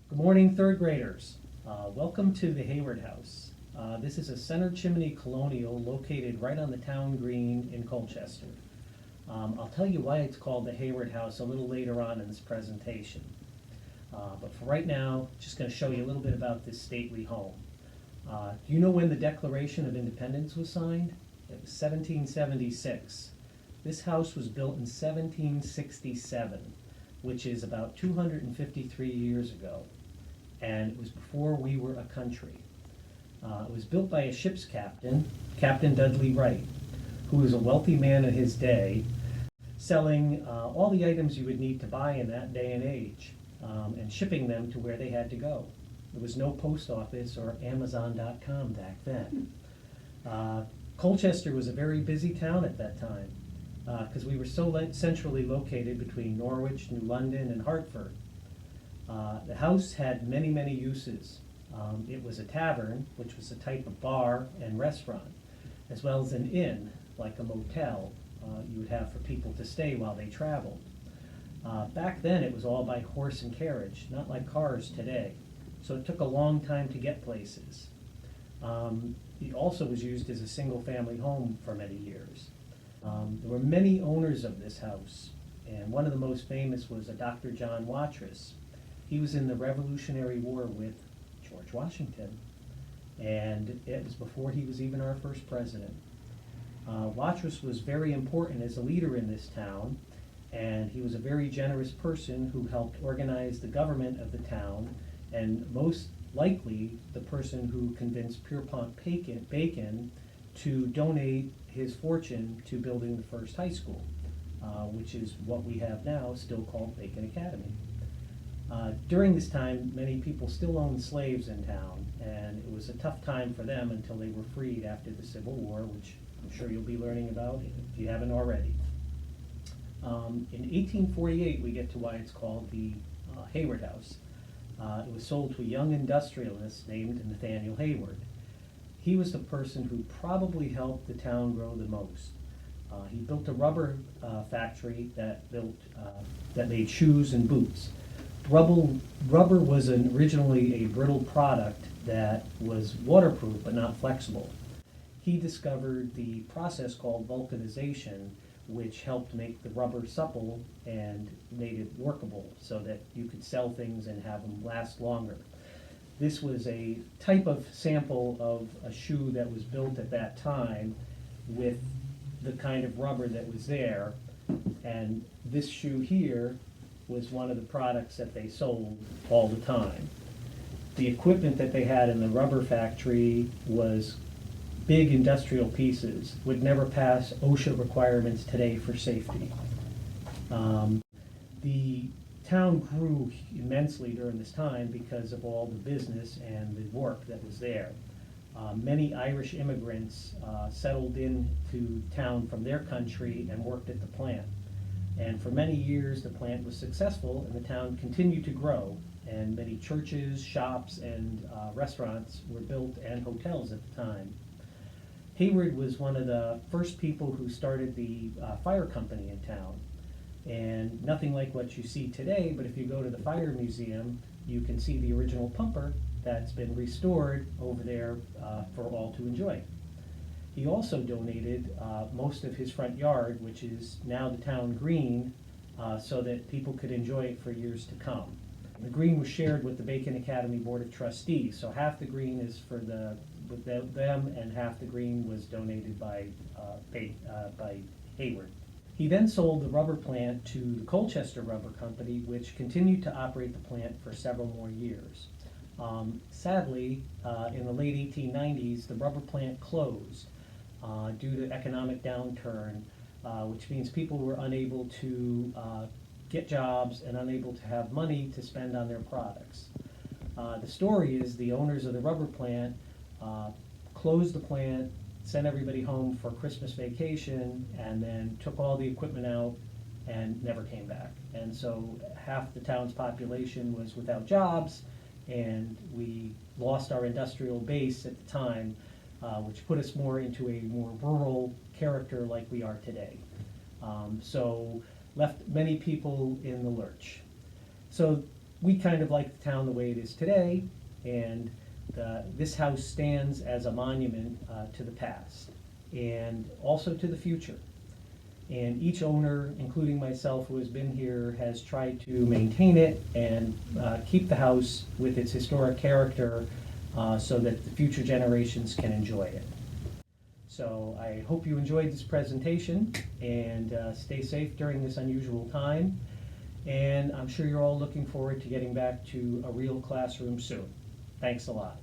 Good morning, third graders. Welcome to the Hayward House. This is a center chimney colonial located right on the town green in Colchester. I'll tell you why it's called the Hayward House a little later on in this presentation. But for right now, just going to show you a little bit about this stately home. Do you know when the Declaration of Independence was signed? It was 1776. This house was built in 1767, which is about 253 years ago, and it was before we were a country. It was built by a ship's captain, Captain Dudley Wright, who was a wealthy man of his day, selling all the items you would need to buy in that day and age, and shipping them to where they had to go. There was no post office or Amazon.com back then. Colchester was a very busy town at that time, because we were so centrally located between Norwich, New London, and Hartford. The house had many, many uses. It was a tavern, which was a type of bar and restaurant, as well as an inn, like a motel you would have for people to stay while they traveled. Back then, it was all by horse and carriage, not like cars today, so it took a long time to get places. It also was used as a single-family home for many years. There were many owners of this house, and one of the most famous was a Dr. John Watrous. He was in the Revolutionary War with George Washington, and it was before he was even our first president. Watrous was very important as a leader in this town, and he was a very generous person who helped organize the government of the town, and most likely the person who convinced Pierpont Bacon to donate his fortune to building the first high school, which is what we have now, still called Bacon Academy. During this time, many people still owned slaves in town, and it was a tough time for them until they were freed after the Civil War, which I'm sure you'll be learning about if you haven't already. In 1848, we get to why it's called the Hayward House. It was sold to a young industrialist named Nathaniel Hayward. He was the person who probably helped the town grow the most. He built a rubber factory that made shoes and boots. Rubber was originally a brittle product that was waterproof but not flexible. He discovered the process called vulcanization, which helped make the rubber supple and made it workable so that you could sell things and have them last longer. This was a type of sample of a shoe that was built at that time with the kind of rubber that was there. And this shoe here was one of the products that they sold all the time. The equipment that they had in the rubber factory was big industrial pieces, would never pass OSHA requirements today for safety. The town grew immensely during this time because of all the business and the work that was there. Many Irish immigrants settled into town from their country and worked at the plant. And for many years, the plant was successful and the town continued to grow. And many churches, shops, and restaurants were built, and hotels at the time. Hayward was one of the first people who started the fire company in town. And nothing like what you see today, but if you go to the fire museum, you can see the original pumper that's been restored over there for all to enjoy. He also donated most of his front yard, which is now the town green, so that people could enjoy it for years to come. The green was shared with the Bacon Academy Board of Trustees, so half the green is for them, and half the green was donated by Hayward. He then sold the rubber plant to the Colchester Rubber Company, which continued to operate the plant for several more years. Sadly, in the late 1890s, the rubber plant closed due to economic downturn, which means people were unable to get jobs and unable to have money to spend on their products. The story is the owners of the rubber plant closed the plant, sent everybody home for Christmas vacation, and then took all the equipment out and never came back. And so half the town's population was without jobs, and we lost our industrial base at the time, which put us more into a more rural character like we are today. So left many people in the lurch. So we kind of like the town the way it is today, and this house stands as a monument to the past and also to the future. And each owner, including myself who has been here, has tried to maintain it and keep the house with its historic character so that the future generations can enjoy it. So I hope you enjoyed this presentation, and stay safe during this unusual time. And I'm sure you're all looking forward to getting back to a real classroom soon. Thanks a lot.